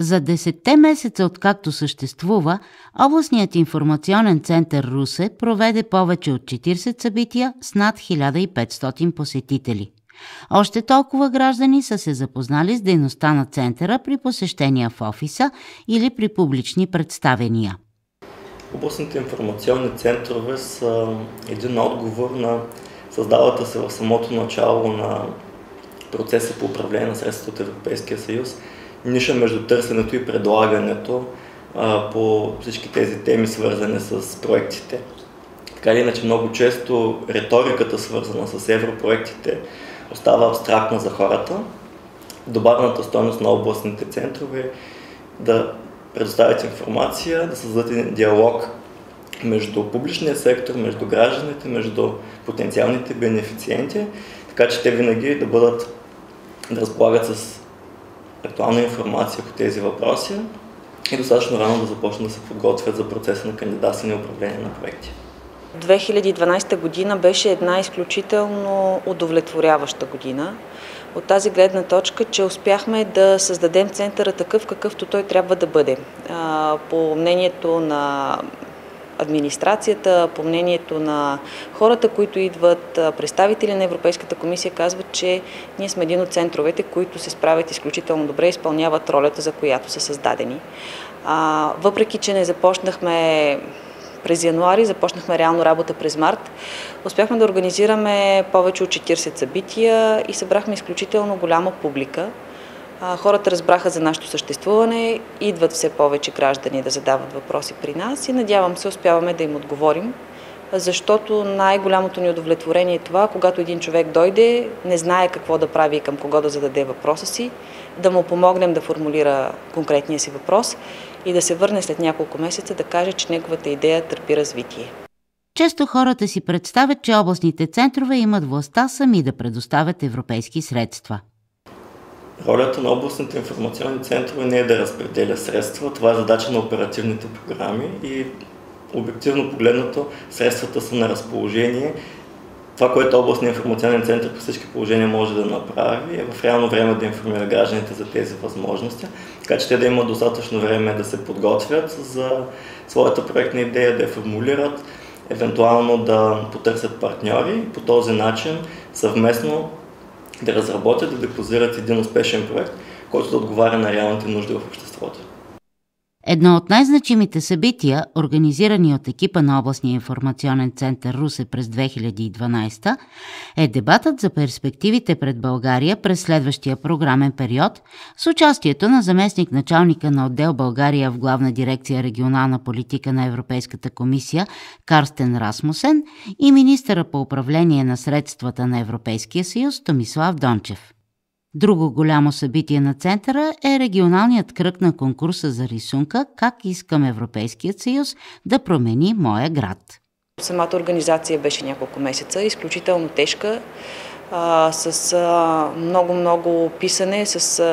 За 10 месеца, откакто съществува, Областният информационен център Русе проведе повече от 40 събития с над 1500 посетители. Още толкова граждани са се запознали с дейността на центъра при посещения в офиса или при публични представения. Областните информационни центрове са един отговор на създалата се в самото начало на процеса по управление на средствата от Европейския съюз ниша между търсенето и предлагането по всички тези теми, свързани с проектите. Така или иначе, много често риториката, свързана с европроектите, остава абстрактна за хората. Добавената стойност на областните центрове е да предоставят информация, да създадат един диалог между публичния сектор, между гражданите, между потенциалните бенефициенти, така че те винаги да разполагат с актуална информация по тези въпроси и достатъчно рано да започнат да се подготвят за процеса на кандидатстване и управление на проекти. 2012 година беше една изключително удовлетворяваща година. От тази гледна точка, че успяхме да създадем центъра такъв, какъвто той трябва да бъде. По мнението на администрацията, по мнението на хората, които идват, представители на Европейската комисия казват, че ние сме един от центровете, които се справят изключително добре и изпълняват ролята, за която са създадени. Въпреки че не започнахме през януари, започнахме реално работа през март, успяхме да организираме повече от 40 събития и събрахме изключително голяма публика. Хората разбраха за нашето съществуване, идват все повече граждани да задават въпроси при нас и надявам се успяваме да им отговорим, защото най-голямото ни удовлетворение е това, когато един човек дойде, не знае какво да прави и към кого да зададе въпроса си, да му помогнем да формулира конкретния си въпрос и да се върне след няколко месеца да каже, че неговата идея търпи развитие. Често хората си представят, че областните центрове имат властта сами да предоставят европейски средства. Ролята на областните информационни центрове не е да разпределя средства, това е задача на оперативните програми и обективно погледнато средствата са на разположение. Това, което областният информационен център по всички положения може да направи е в реално време да информира гражданите за тези възможности, така че те да имат достатъчно време да се подготвят за своята проектна идея, да я формулират, евентуално да потърсят партньори и по този начин съвместно да разработят и депозират един успешен проект, който да отговаря на реалните нужди в обществото. Едно от най-значимите събития, организирани от екипа на Областния информационен център Русе през 2012, е дебатът за перспективите пред България през следващия програмен период с участието на заместник-началника на отдел България в Главна дирекция регионална политика на Европейската комисия Карстен Расмусен и министъра по управление на средствата на Европейския съюз Томислав Дончев. Друго голямо събитие на центъра е регионалният кръг на конкурса за рисунка „Как искам Европейският съюз да промени моя град“. Самата организация беше няколко месеца, изключително тежка, с много писане, с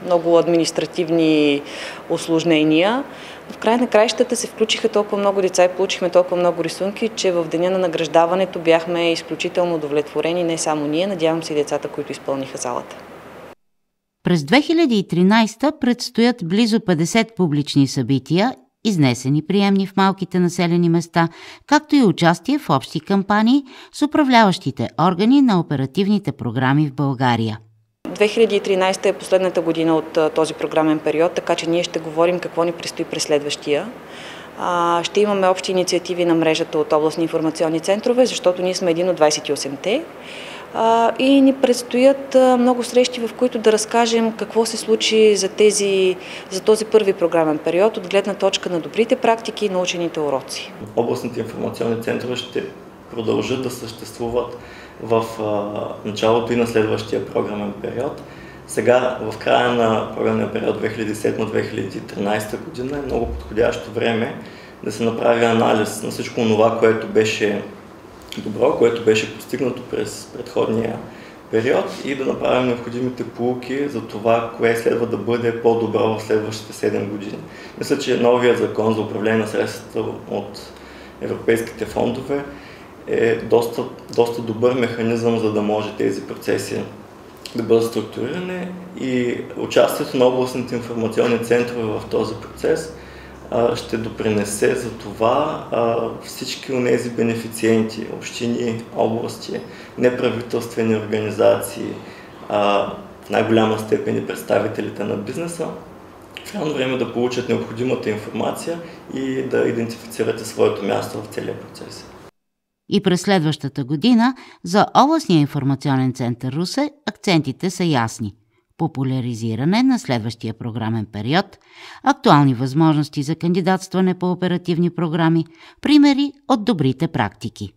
много административни усложнения. В край на краищата се включиха толкова много деца и получихме толкова много рисунки, че в деня на награждаването бяхме изключително удовлетворени, не само ние, надявам се и децата, които изпълниха залата. През 2013 предстоят близо 50 публични събития, изнесени приемни в малките населени места, както и участие в общи кампании с управляващите органи на оперативните програми в България. 2013 е последната година от този програмен период, така че ние ще говорим какво ни предстои през следващия. Ще имаме общи инициативи на мрежата от областни информационни центрове, защото ние сме един от 28-те. И ни предстоят много срещи, в които да разкажем какво се случи за този първи програмен период от гледна точка на добрите практики и научените уроци. Областните информационни центрове ще продължат да съществуват в началото и на следващия програмен период. Сега, в края на програмен период 2007-2013 година е много подходящо време да се направи анализ на всичко това, което беше добро, което беше постигнато през предходния период и да направим необходимите поуки за това, кое следва да бъде по-добро в следващите 7 години. Мисля, че новият закон за управление на средствата от европейските фондове е доста добър механизъм, за да може тези процеси да бъдат структурирани и участието на областните информационни центрове в този процес ще допринесе за това всички от тези бенефициенти, общини, области, неправителствени организации, в най-голяма степен и представителите на бизнеса, в реално време да получат необходимата информация и да идентифицирате своето място в целия процес. И през следващата година за областния информационен център Русе акцентите са ясни. Популяризиране на следващия програмен период, актуални възможности за кандидатстване по оперативни програми, примери от добрите практики.